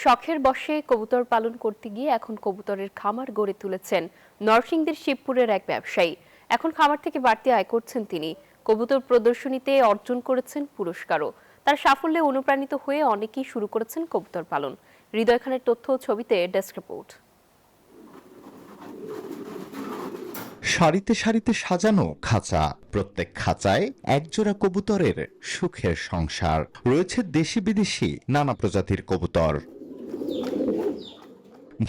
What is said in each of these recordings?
শখের বশে কবুতর পালন করতে গিয়ে এখন কবুতরের খামার গড়ে তুলেছেন নরসিংদীর শিবপুরের এক ব্যবসায়ী। এখন খামার থেকে বাড়তি আয় করছেন তিনি। কবুতর প্রদর্শনীতে অর্জন করেছেন পুরস্কারও। তার সাফল্যে অনুপ্রাণিত হয়ে অনেকেই শুরু করেছেন কবুতর পালন। হৃদয় খানের তথ্য ও ছবিতে ডেস্ক রিপোর্ট। সারিতে সারিতে সাজানো খাঁচা, প্রত্যেক খাঁচায় একজোড়া কবুতরের সুখের সংসার। রয়েছে দেশি বিদেশি নানা প্রজাতির কবুতর।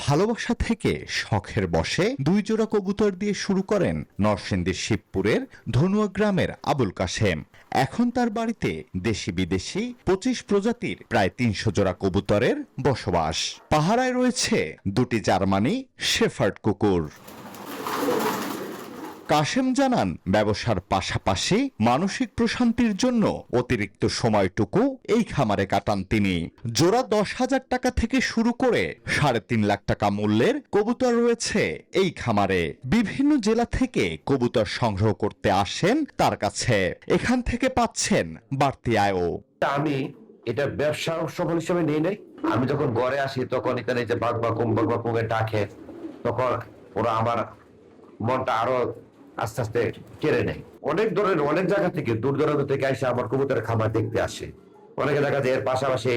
ভালোবাসা থেকে শখের বশে 2 জোড়া কবুতর দিয়ে শুরু করেন নরসিংদীর শিবপুরের ধনুয়া গ্রামের আবুল কাশেম। এখন তার বাড়িতে দেশি বিদেশি 25 প্রজাতির প্রায় 300 জোড়া কবুতরের বসবাস। পাহারায় রয়েছে 2টি জার্মানি শেফার্ড কুকুর। কাশেম জানান, ব্যবসার পাশাপাশি মানসিক প্রশান্তির জন্য অতিরিক্ত সময়টুকু এই খামারে কাটান তিনি। জোড়া 10,000 টাকা থেকে শুরু করে 3.5 লাখ টাকা মূল্যের কবুতর রয়েছে এই খামারে। বিভিন্ন জেলা থেকে কবুতর সংগ্রহ করতে আসেন তার কাছে। এখান থেকে পাচ্ছেন বাড়তি আয়ও। আমি এটা ব্যবসার সফল হিসেবে নিয়ে নেই। আমি যখন ঘরে আসি তখন এখানে যে বাঘ বাকুমে ডাকে, তখন ওরা আমার মনটা আরো আস্তে আস্তে কেড়ে নেয়। অনেক ধরনের অনেক জায়গা থেকে দূর দূরান্ত থেকে এসে আমার কবুতরের খামার দেখতে আসে। অনেকে দেখা যায় এর পাশাপাশি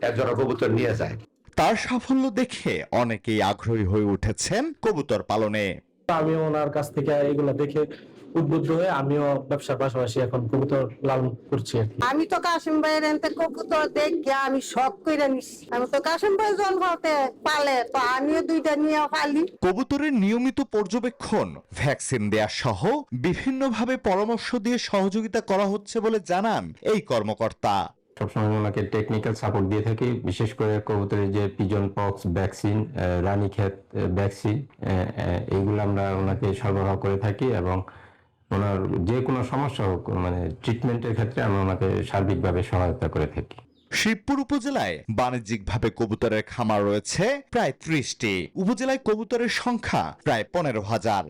একজোড়া কবুতর নিয়ে যায়। তার সাফল্য দেখে অনেকেই আগ্রহী হয়ে উঠেছেন কবুতর পালনে। আমি ওনার কাছ থেকে এগুলো দেখে উদ্বুদ্ধ হয়ে আমিও ব্যবসার পাশাপাশি এখন কবুতর লালন করছি। আমি তো কাশিম ভাইয়ের এনতে কবুতর দেখে আমি শখ করে নিছি। আমি তো কাশিম ভাই জন্মতে পালে, তো আমিও 2টা নিয়ে পালি। কবুতরের নিয়মিত পর্যবেক্ষণ, ভ্যাকসিন দেয়া সহ বিভিন্নভাবে পরামর্শ দিয়ে সহযোগিতা করা হচ্ছে বলে জানান এই কর্মকর্তা। সবসময় ওনাকে টেকনিক্যাল সাপোর্ট দিয়ে থাকি, বিশেষ করে কবুতরের যে pigeon pox vaccine, Ranikhet vaccine, এইগুলো আমরা ওনাকে সরবরাহ করে থাকি এবং ওনার যে কোনো সমস্যা হোক, মানে ট্রিটমেন্টের ক্ষেত্রে আমরা ওনাকে সার্বিকভাবে সহায়তা করে থাকি। শিবপুর উপজেলায় বাণিজ্যিকভাবে কবুতরের খামার রয়েছে প্রায় 30টি। উপজেলায় কবুতরের সংখ্যা প্রায় 15,000।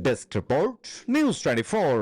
Desk report, news 24।